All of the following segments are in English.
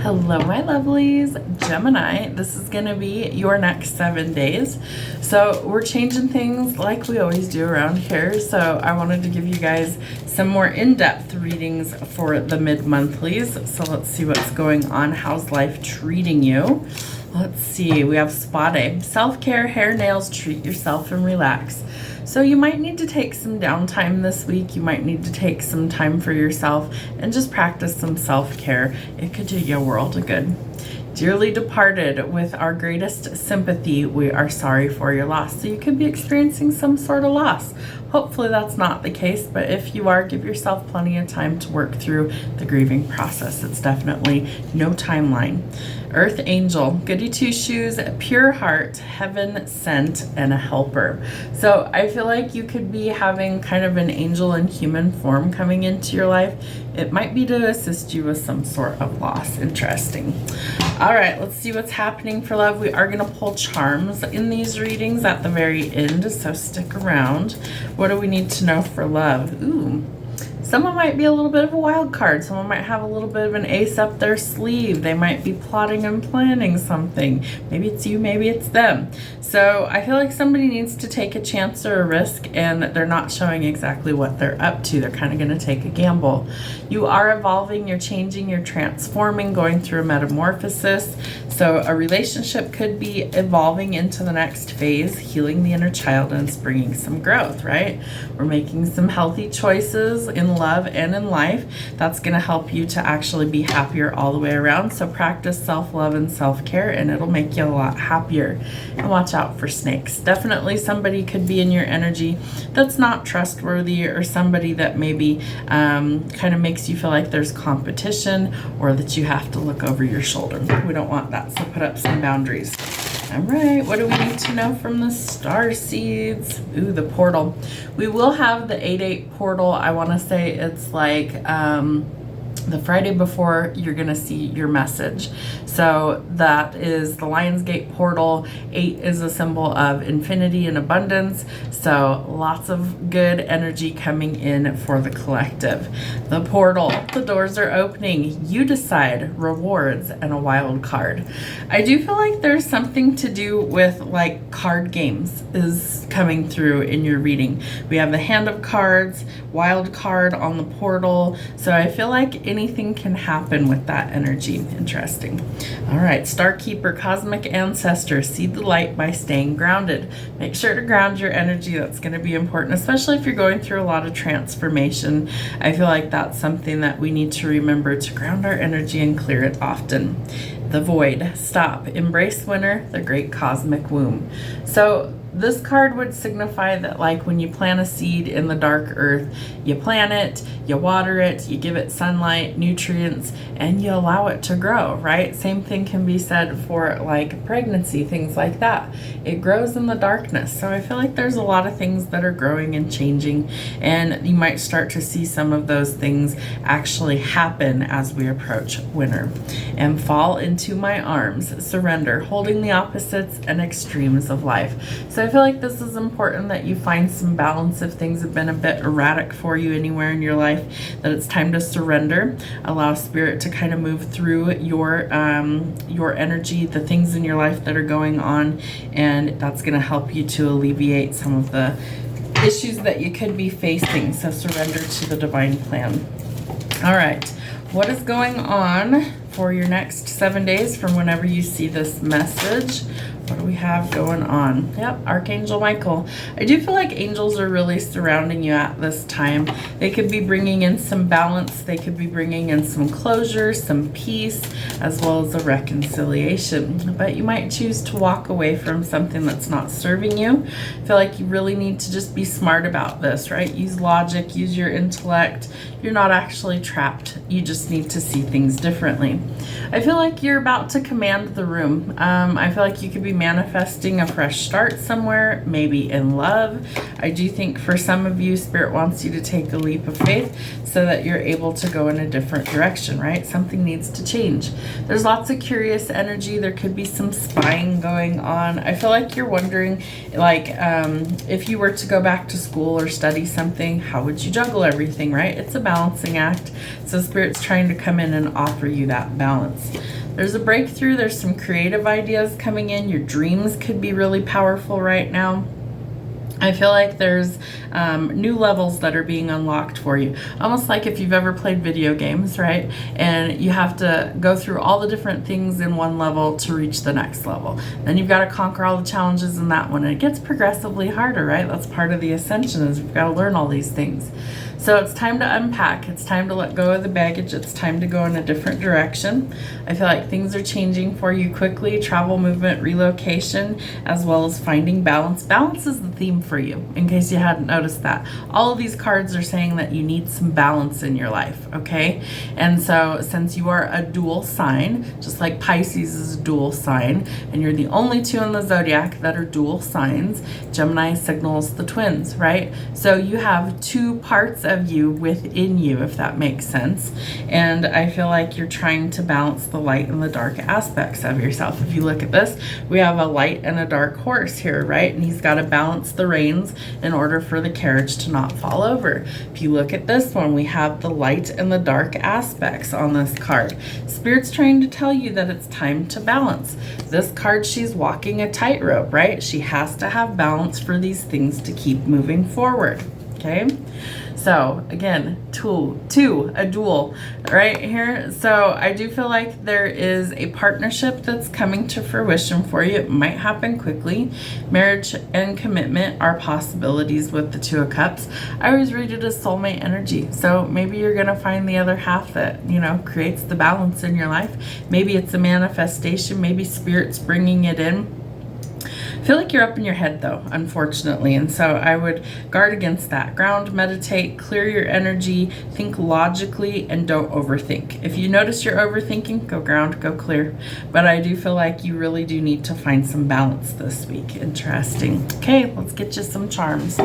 Hello, my lovelies. Gemini, this is going to be your next 7 days. So we're changing things like we always do around here. So I wanted to give you guys some more in-depth readings for the mid-monthlies. So let's see what's going on. How's life treating you? Let's see. We have spot A. Self-care, hair, nails, treat yourself and relax. So you might need to take some downtime this week. You might need to take some time for yourself and just practice some self-care. It could do you a world of good. Dearly departed, with our greatest sympathy, we are sorry for your loss. So you could be experiencing some sort of loss. Hopefully that's not the case, but if you are, give yourself plenty of time to work through the grieving process. It's definitely no timeline. Earth angel, goody two shoes, pure heart, heaven sent, and a helper. So I feel like you could be having kind of an angel in human form coming into your life. It might be to assist you with some sort of loss. Interesting. All right, let's see what's happening for love. We are going to pull charms in these readings at the very end, so stick around. What do we need to know for love? Ooh. Someone might be a little bit of a wild card. Someone might have a little bit of an ace up their sleeve. They might be plotting and planning something. Maybe it's you, maybe it's them. So I feel like somebody needs to take a chance or a risk, and they're not showing exactly what they're up to. They're kind of going to take a gamble. You are evolving, you're changing, you're transforming, going through a metamorphosis. So a relationship could be evolving into the next phase, healing the inner child, and it's bringing some growth, right? We're making some healthy choices in love and in life. That's going to help you to actually be happier all the way around. So practice self-love and self-care, and it'll make you a lot happier. And watch out for snakes. Definitely somebody could be in your energy that's not trustworthy, or somebody that maybe kind of makes you feel like there's competition, or that you have to look over your shoulder. We don't want that, so put up some boundaries. All right, what do we need to know from the star seeds? Ooh, the portal. We will have the 8/8 portal. I want to say it's like the Friday before you're going to see your message. So that is the Lionsgate portal. 8 is a symbol of infinity and abundance. So lots of good energy coming in for the collective. The portal, the doors are opening. You decide, rewards, and a wild card. I do feel like there's something to do with like card games is coming through in your reading. We have the hand of cards, wild card on the portal. So I feel like anything can happen with that energy. Interesting. All right, Star Keeper, cosmic ancestor, see the light by staying grounded. Make sure to ground your energy. That's going to be important, especially if you're going through a lot of transformation. I feel like that's something that we need to remember, to ground our energy and clear it often. The void, stop, embrace winter, the great cosmic womb. So this card would signify that, like, when you plant a seed in the dark earth, you plant it, you water it, you give it sunlight, nutrients, and you allow it to grow, right? Same thing can be said for like pregnancy, things like that. It grows in the darkness. So I feel like there's a lot of things that are growing and changing, and you might start to see some of those things actually happen as we approach winter. And fall into my arms, surrender, holding the opposites and extremes of life. So I feel like this is important, that you find some balance if things have been a bit erratic for you anywhere in your life, that it's time to surrender. Allow spirit to kind of move through your energy, the things in your life that are going on, and that's going to help you to alleviate some of the issues that you could be facing. So surrender to the divine plan. All right, what is going on for your next 7 days from whenever you see this message? What do we have going on? Yep, Archangel Michael. I do feel like angels are really surrounding you at this time. They could be bringing in some balance. They could be bringing in some closure, some peace, as well as a reconciliation. But you might choose to walk away from something that's not serving you. I feel like you really need to just be smart about this, right? Use logic, use your intellect. You're not actually trapped. You just need to see things differently. I feel like you're about to command the room. I feel like you could be manifesting a fresh start somewhere, maybe in love. I do think for some of you, Spirit wants you to take a leap of faith so that you're able to go in a different direction, right? Something needs to change. There's lots of curious energy. There could be some spying going on. I feel like you're wondering, like, if you were to go back to school or study something, how would you juggle everything, right? It's a balancing act. So Spirit's trying to come in and offer you that balance. There's a breakthrough. There's some creative ideas coming in. Your dreams could be really powerful right now. I feel like there's new levels that are being unlocked for you. Almost like if you've ever played video games, right? And you have to go through all the different things in one level to reach the next level. Then you've got to conquer all the challenges in that one. And it gets progressively harder, right? That's part of the ascension, is we've got to learn all these things. So it's time to unpack. It's time to let go of the baggage. It's time to go in a different direction. I feel like things are changing for you quickly. Travel, movement, relocation, as well as finding balance. Balance is the theme for you, in case you hadn't noticed that. All of these cards are saying that you need some balance in your life, okay? And so since you are a dual sign, just like Pisces is a dual sign, and you're the only two in the zodiac that are dual signs, Gemini signals the twins, right? So you have two parts of you within you, if that makes sense. And I feel like you're trying to balance the light and the dark aspects of yourself. If you look at this, we have a light and a dark horse here, right? And he's got to balance the reins in order for the carriage to not fall over. If you look at this one, we have the light and the dark aspects on this card. Spirit's trying to tell you that it's time to balance. This card, she's walking a tightrope, right? She has to have balance for these things to keep moving forward, okay? So again, a dual right here. So I do feel like there is a partnership that's coming to fruition for you. It might happen quickly. Marriage and commitment are possibilities with the Two of Cups. I always read it as soulmate energy. So maybe you're going to find the other half that, you know, creates the balance in your life. Maybe it's a manifestation. Maybe Spirit's bringing it in. I feel like you're up in your head though, unfortunately, and so I would guard against that. Ground, meditate, clear your energy, think logically, and don't overthink. If you notice you're overthinking, go ground, go clear. But I do feel like you really do need to find some balance this week. Interesting. Okay, let's get you some charms.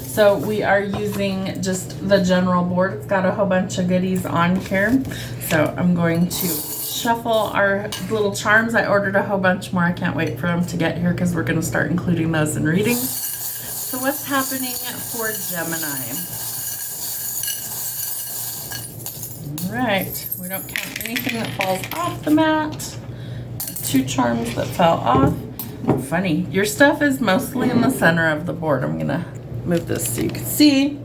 So we are using just the general board. It's got a whole bunch of goodies on here. So I'm going to shuffle our little charms. I ordered a whole bunch more. I can't wait for them to get here because we're going to start including those in readings. So what's happening for Gemini? All right, we don't count anything that falls off the mat. 2 charms that fell off. Funny, your stuff is mostly in the center of the board. I'm gonna move this so you can see.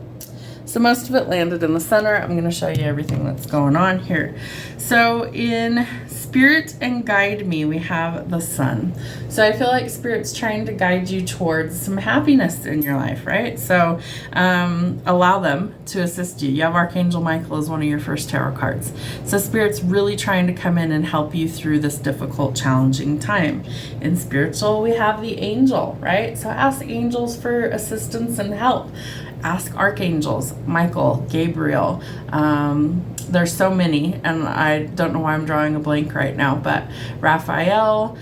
So most of it landed in the center. I'm going to show you everything that's going on here. So in Spirit and Guide Me, we have the Sun. So I feel like Spirit's trying to guide you towards some happiness in your life, right? So allow them to assist you. You have Archangel Michael as one of your first tarot cards. So Spirit's really trying to come in and help you through this difficult, challenging time. In spiritual, we have the angel, right? So ask angels for assistance and help. Ask archangels, Michael, Gabriel. There's so many, and I don't know why I'm drawing a blank right now, but Raphael,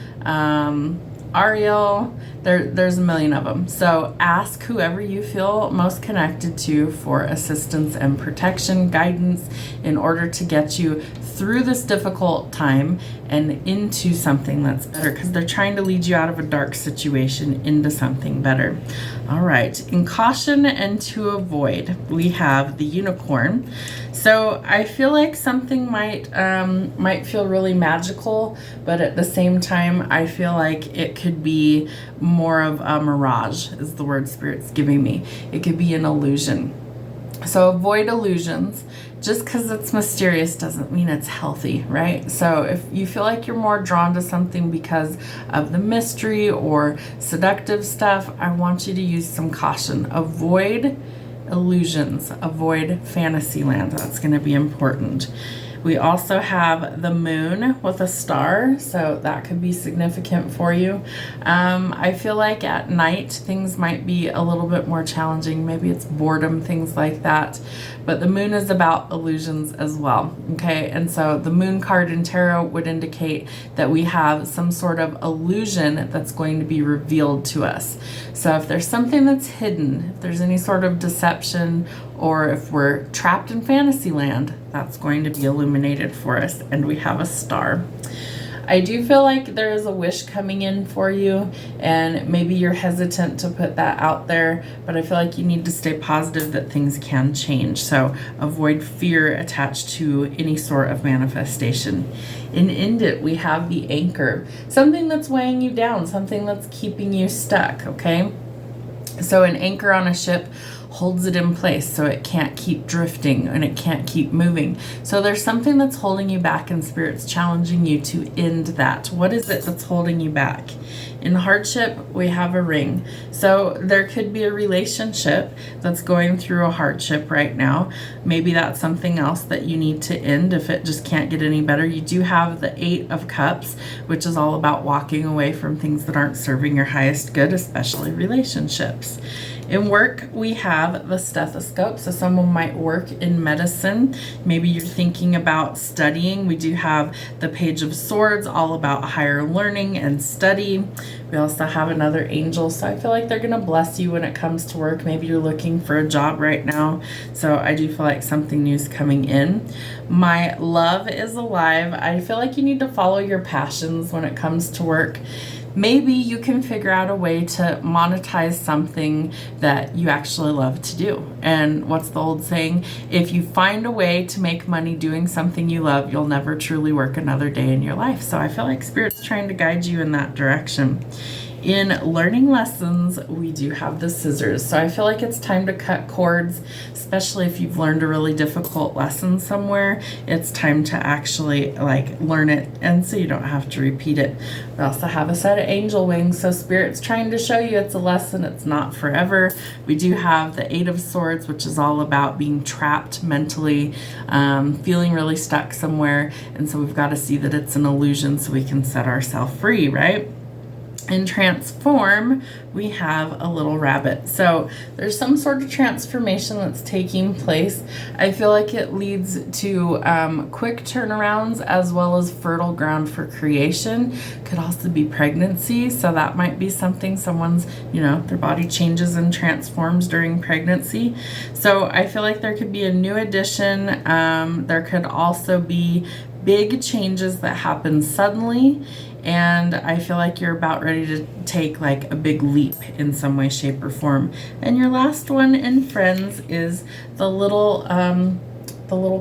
Ariel, there's a million of them. So ask whoever you feel most connected to for assistance and protection, guidance, in order to get you through this difficult time and into something that's better, because they're trying to lead you out of a dark situation into something better. All right, in caution and to avoid, we have the unicorn. So I feel like something might feel really magical, but at the same time, I feel like it could be more of a mirage, is the word Spirit's giving me. It could be an illusion. So avoid illusions. Just because it's mysterious doesn't mean it's healthy, right? So if you feel like you're more drawn to something because of the mystery or seductive stuff, I want you to use some caution. Avoid illusions. Avoid fantasy land. That's going to be important. We also have the moon with a star, so that could be significant for you. I feel like at night things might be a little bit more challenging. Maybe it's boredom, things like that. But the moon is about illusions as well, okay? And so the moon card in tarot would indicate that we have some sort of illusion that's going to be revealed to us. So if there's something that's hidden, if there's any sort of deception, or if we're trapped in fantasy land, that's going to be illuminated for us. And we have a star. I do feel like there is a wish coming in for you, and maybe you're hesitant to put that out there, but I feel like you need to stay positive that things can change. So avoid fear attached to any sort of manifestation. In End It, we have the anchor, something that's weighing you down, something that's keeping you stuck, okay? So an anchor on a ship holds it in place so it can't keep drifting and it can't keep moving. So there's something that's holding you back, and Spirit's challenging you to end that. What is it that's holding you back? In hardship, we have a ring. So there could be a relationship that's going through a hardship right now. Maybe that's something else that you need to end if it just can't get any better. You do have the 8 of Cups, which is all about walking away from things that aren't serving your highest good, especially relationships. In work, we have the stethoscope, so someone might work in medicine. Maybe you're thinking about studying. We do have the Page of Swords, all about higher learning and study. We also have another angel, so I feel like they're going to bless you when it comes to work. Maybe you're looking for a job right now, so I do feel like something new is coming in. My love is alive. I feel like you need to follow your passions when it comes to work. Maybe you can figure out a way to monetize something that you actually love to do. And what's the old saying? If you find a way to make money doing something you love, you'll never truly work another day in your life. So I feel like Spirit's trying to guide you in that direction. In learning lessons, we do have the scissors. So I feel like it's time to cut cords, especially if you've learned a really difficult lesson somewhere. It's time to actually learn it, and so you don't have to repeat it. We also have a set of angel wings. So Spirit's trying to show you it's a lesson. It's not forever. We do have the 8 of Swords, which is all about being trapped mentally, feeling really stuck somewhere. And so we've got to see that it's an illusion so we can set ourselves free, right? In Transform, we have a little rabbit. So there's some sort of transformation that's taking place. I feel like it leads to quick turnarounds as well as fertile ground for creation. Could also be pregnancy. So that might be something someone's, their body changes and transforms during pregnancy. So I feel like there could be a new addition. There could also be big changes that happen suddenly. And I feel like you're about ready to take a big leap in some way, shape, or form. And your last one in Friends is the little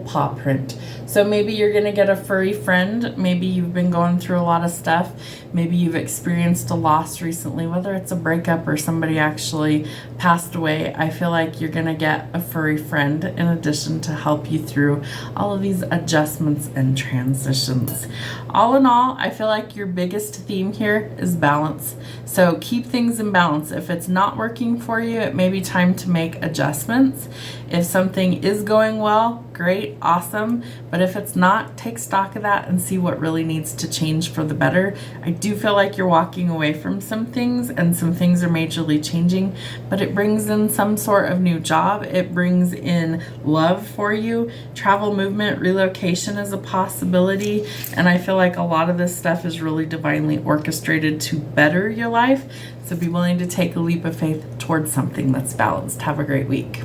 paw print. So maybe you're going to get a furry friend. Maybe you've been going through a lot of stuff. Maybe you've experienced a loss recently, whether it's a breakup or somebody actually passed away. I feel like you're going to get a furry friend in addition to help you through all of these adjustments and transitions. All in all, I feel like your biggest theme here is balance. So keep things in balance. If it's not working for you, it may be time to make adjustments. If something is going well, great, awesome. But if it's not, take stock of that and see what really needs to change for the better. I do feel like you're walking away from some things, and some things are majorly changing, but it brings in some sort of new job. It brings in love for you. Travel, movement, relocation is a possibility. And I feel like a lot of this stuff is really divinely orchestrated to better your life. So be willing to take a leap of faith towards something that's balanced. Have a great week.